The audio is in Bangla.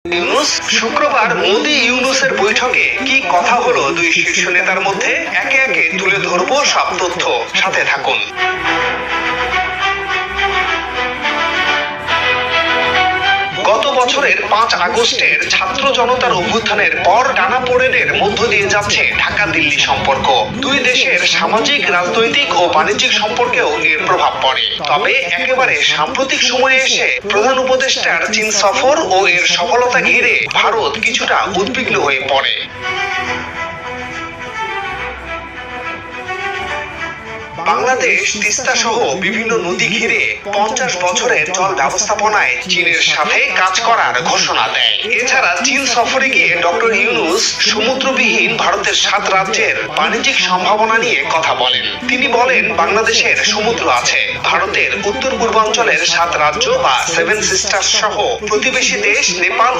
ইউনূস শুক্রবার মোদি-ইউনূসের বৈঠকে কি কথা হলো দুই শীর্ষ নেতার মধ্যে একে একে তুলে ধরবো সব তথ্য, সাথে থাকুন। গত বছরের ৫ আগস্টের ছাত্র জনতার অভ্যুত্থানের পর টানাপোড়েনের মধ্য দিয়ে যাচ্ছে ঢাকা-দিল্লি সম্পর্ক। দুই দেশের সামাজিক, রাজনৈতিক ও বাণিজ্যিক সম্পর্কেও এর প্রভাব পড়ে। তবে একেবারে সাম্প্রতিক সময়ে এসে প্রধান উপদেষ্টার চীন সফর ও এর সফলতা ঘিরে ভারত কিছুটা উদ্বিগ্ন হয়ে পড়ে। বাংলাদেশ তিস্তা সহ বিভিন্ন নদী ঘিরে ৫০ বছরের জল ব্যবস্থাপনায় চীনের সাথে কাজ করার ঘোষণা দেয়। এছাড়া চীন সফরে গিয়ে ডক্টর ইউনূস সমুদ্রবিহীন ভারতের ৭ রাজ্যের বাণিজ্যিক সম্ভাবনা নিয়ে কথা বলেন। তিনি বলেন, বাংলাদেশের সমুদ্র আছে, ভারতের উত্তর পূর্বাঞ্চলের ৭ রাজ্য বা 7 সিস্টার্স সহ প্রতিবেশী দেশ নেপাল